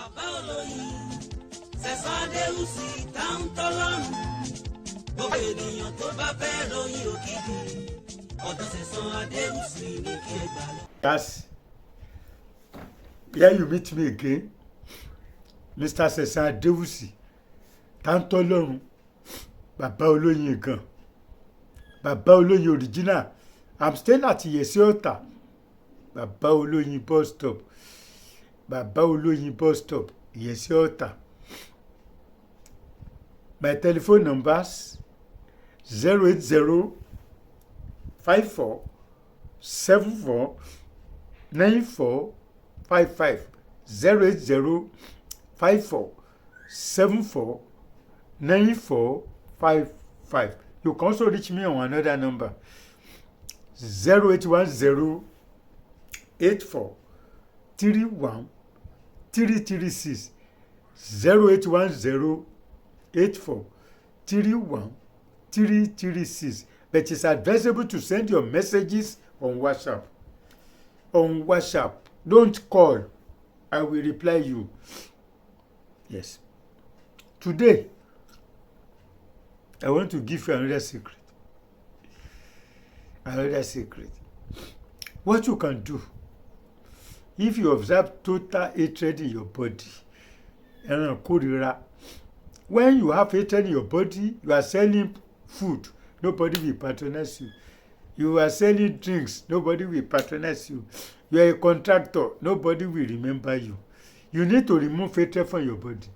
Bàbá Oloyin, Sẹ̀san Adéwùsì táwọn tọ́lọ́run. Gbogbo ènìyàn tó bá fẹ́ ròyìn òkìkí, ọ̀dọ̀ Sẹ̀san Adéwùsì ní kí ẹ gbà lọ. That's here you meet me again, Mr. Sẹ̀san Adéwùsì táwọn tọ́lọ́run. Bàbá Oloyin gan. Bàbá Oloyin original. I'm staying at Yesi Ota. Bàbá Oloyin bus stop. Bàbá Oloyin bus stop. Yesi Ota. My telephone numbers 080 54 74 94 55 080 54 74 94 55. You can also reach me on another number 0810 84 31 336 0810 84 31 336. But it's advisable to send your messages on WhatsApp. On WhatsApp. Don't call. I will reply you. Yes. Today, I want to give you another secret. Another secret. What you can do if you observe total hatred in your body, when you have hatred in your body, you are selling food, nobody will patronize you. You are selling drinks, nobody will patronize you. You are a contractor, nobody will remember you. You need to remove hatred from your body.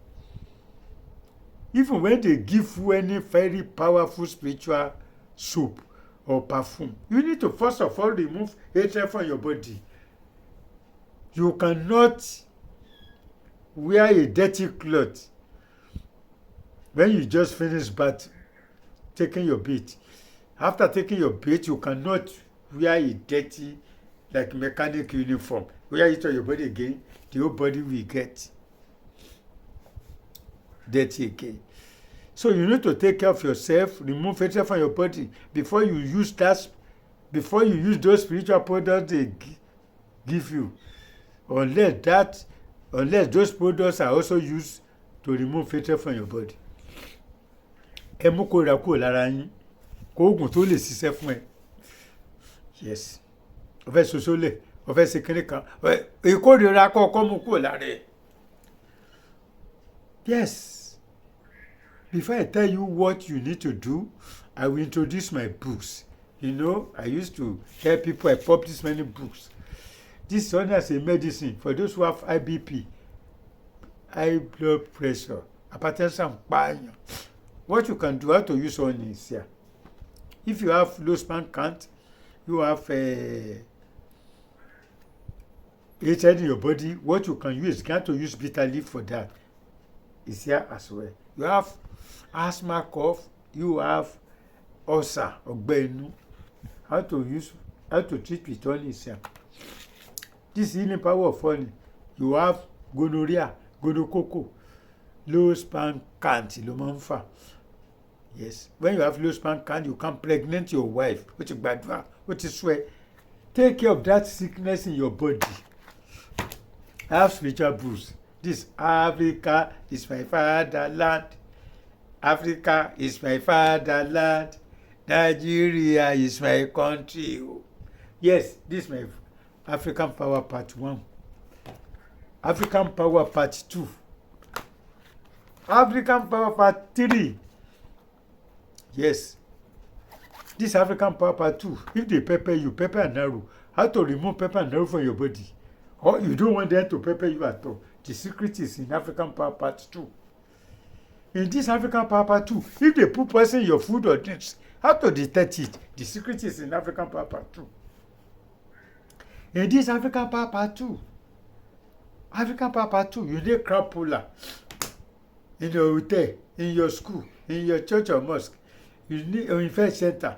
Even when they give you any very powerful spiritual soap or perfume, you need to first of all remove hatred from your body. You cannot wear a dirty cloth when you just finish bath, taking your bath. After taking your bath, you cannot wear a dirty, like mechanic uniform. Wear it on your body again, the whole body will get dirty again. So you need to take care of yourself, remove hatred from your body before you use those spiritual products they give you. Unless those products are also used to remove hatred from your body. Ẹ mú kóra kúrò lára yín, kó oògùn tó lè ṣiṣẹ́ fún ẹ. Yes. Ó fẹ́ ṣoṣólẹ̀, ó fẹ́ ṣe kinní kan. Ìkórìíra kọ́kọ́ mú kúrò lára ẹ. Yes. Before I tell you what you need to do, I will introduce my books. You know, I used to tell people I publish many books. This one as a medicine for those who have high BP, high blood pressure, hypertension, pààyàn. What you can do, how to use one is here. If you have low sperm count, you have hatred in your body, what you can use, you have to use bitter leaf for that. It's here as well. You have asthma, cough, you have ulcer, ọgbẹ́-inú. How to treat with one is here. This healing power of honey, you have gonorrhea, gonococo, low sperm count, ló máa ń fà. Yes, when you have low sperm count, you can pregnant your wife. Ó ti gbàdúrà, ó ti swear. Take care of that sickness in your body. I have spiritual books. This Africa is my fatherland. Africa is my fatherland. Nigeria is my country. Yes, this is my African Power Part 1. African Power Part 2. African Power Part 3. Yes. This African Power Part 2. If they pepper you, pepper and arrow. How to remove pepper and arrow from your body. Or you don't want them to pepper you at all. The secret is in African Power Part 2. In this African Power Part 2, if they put poison in your food or drinks, how to detect it? The secret is in African Power Part 2. In this African Power Part 2, you need crowd puller. In your hotel, in your school, in your church or mosque, you need an event center.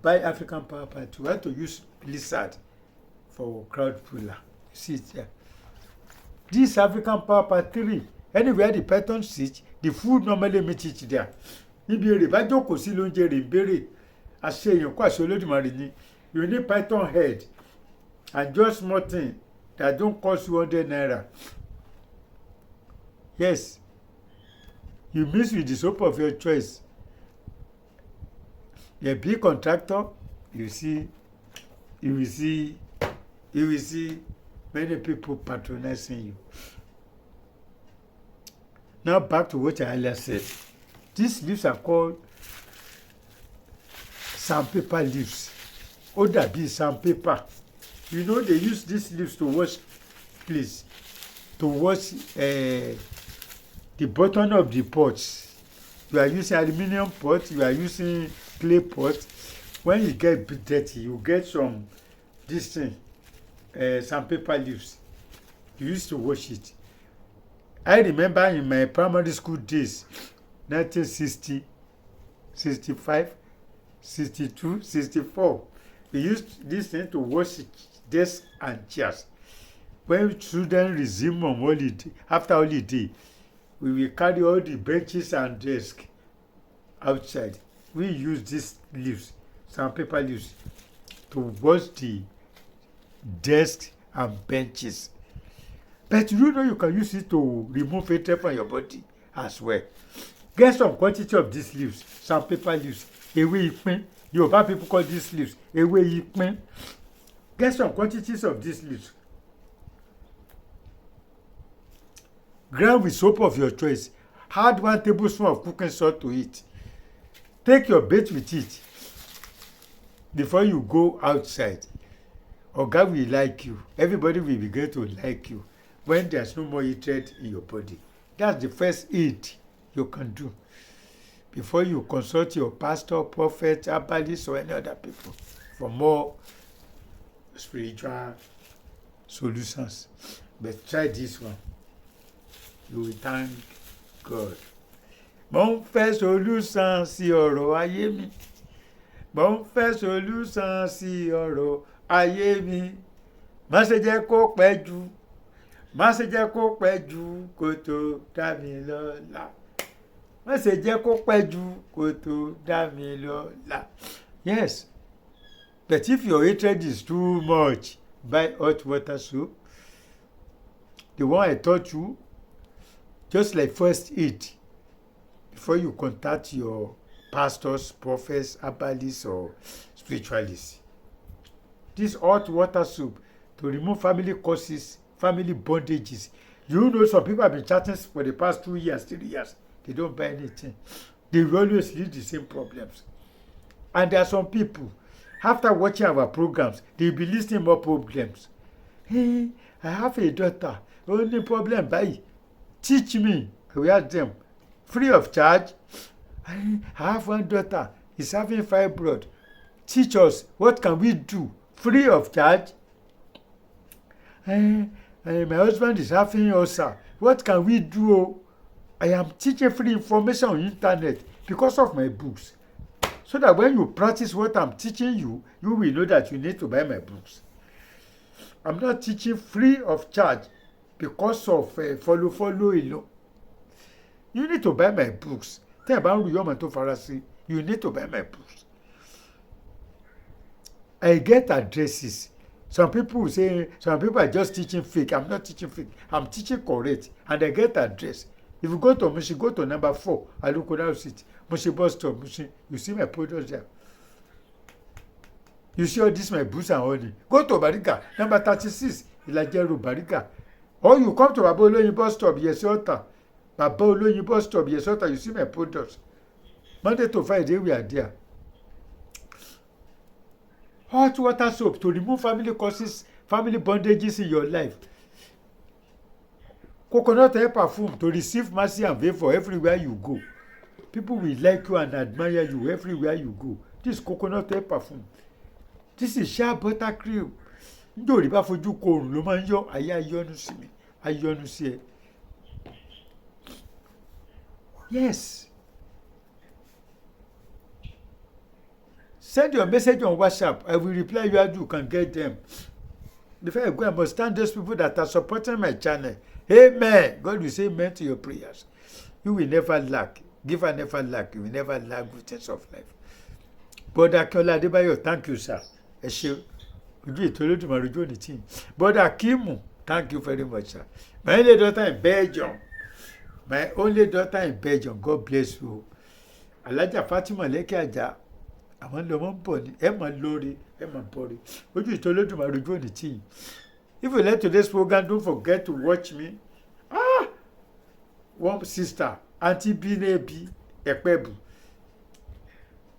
Buy African Power Part 2. You have to use lizard for crowd puller. See it here. This African Power Part 3, anywhere the python sits, the food normally meets it there. Níbi èrè bá jókòó sí lóúnjẹ rè ń béèrè. Àṣẹ èèyàn kó àṣẹ Olódùmarè ni. You need python head and just small thing that don't cost you 100 naira. Yes, you mix with the soap of your choice. A big contractor, you will see many people patronizing you. Now back to what I earlier said. These leaves are called sandpaper leaves. Ó dàbí sandpaper. You know they use these leaves to wash please, to wash the bottom of the pots. You are using aluminium pot, you are using clay pot. When you get dirty, you get some this thing, sandpaper leaves. You used to wash it. I remember in my primary school days, 1960, 65, 62, 64, we used this thing to wash desks and chairs. When students resume on holiday, after holiday, we will carry all the benches and desks outside. We use these leaves, sandpaper leaves, to wash the desks and benches. But you know you can use it to remove hatred from your body as well. Get some quantity of these leaves, sandpaper leaves. Ewé ìpín. Yoruba people call these leaves ewé ìpín. Get some quantities of these leaves. Grind with soap of your choice. Add 1 tablespoon of cooking salt to it. Take your bath with it before you go outside. Oga will like you. Everybody will begin to like you when there's no more hatred in your body. That's the first aid you can do before you consult your pastor, prophet, herbalist, or any other people for more spiritual solutions. But try this one. You will thank God. Mo ń fẹ́ solution sí ọ̀rọ̀ ayé mi. Mo ń fẹ́ solution sí ọ̀rọ̀ ayé mi. Má ṣe jẹ́ kó pẹ́ jù. Má ṣe jẹ́ kó pẹ́ jù kó tó dá mi lọ́lá. Má ṣe jẹ́ kó pẹ́ jù kó tó dá mi lọ́lá. Yes, but if your hatred is too much, buy hot water soap. The one I taught you, just like first aid, before you contact your pastors, prophets, herbalists, or spiritualists. This hot water soap to remove family causes, family bondages. You know some people have been chatting for the past 2 years, 3 years. They don't buy anything. They will always lead the same problems. And there are some people, after watching our programs, they will be listing more problems. Hey, I have a daughter. Only problem, bye. Teach me. I will ask them, free of charge. I have one daughter. He's having fibroid. Teach us, what can we do? Free of charge. My husband is having ulcer. What can we do? I am teaching free information on internet because of my books. So that when you practice what I'm teaching you, you will know that you need to buy my books. I'm not teaching free of charge because of follow alone. You need to buy my books. You need to buy my books. I get addresses. Some people say, some people are just teaching fake. I'm not teaching fake. I'm teaching correct. And I get address. If you go to Mushi, go to number 4, Alukoda Street, Mushi bus stop, Mushi, you see my products there. You see all this, my boots and honey. Go to Barika, number 36, Ilajeru Barika. Or you come to Baba Oloyin bus stop, Yesota. Baba Oloyin bus stop, Yesota, you see my products. Monday to Friday, we are there. Hot water soap to remove family causes, family bondages in your life. Coconut hair perfume to receive mercy and favor everywhere you go. People will like you and admire you everywhere you go. This coconut hair perfume. This is shea butter cream. Nítorí bá fojú korùn ló máa ń yọ ayé ayọ́nu sí mi, ayọ́nu sí ẹ. Yes. Send your message on WhatsApp. I will reply you as you can get them. Before I go, I must thank those people that are supporting my channel. Amen. God will say amen to your prayers. You will never lack. Give and never lack. You will never lack good things of life. Brother Akinola Adebayo, thank you, sir. Ẹ ṣé. Ojú ètò Olódùmarè ojú òní tí. Brother Akimu, thank you very much, sir. My only daughter in Belgium. My only daughter in Belgium, God bless you. Alájà Fatima Lẹ́kẹ̀ Àjà, àwọn lọ́mọ ń bọ̀ ní ẹ máa lórí ẹ máa bọ̀rí. Ojú ìtọ́ Olódùmarè ojú òní tì yín. If you like today's program, don't forget to watch me. One sister, Auntie Binebi Ekpebu.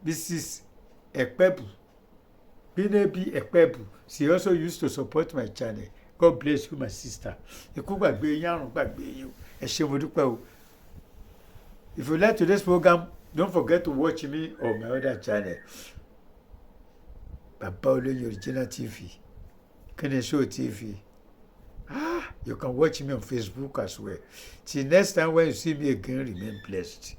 Mrs. Ekpebu. Binebi Ekpebu. She also used to support my channel. God bless you, my sister. Ikú gbàgbé yín, àrùn gbàgbé yín. Ẹ ṣé mo dúpẹ́ o. If you like today's program, don't forget to watch me on my other channel. Baba Oloyin Original TV. Kini Show TV. You can watch me on Facebook as well. Till next time when you see me again, remain blessed.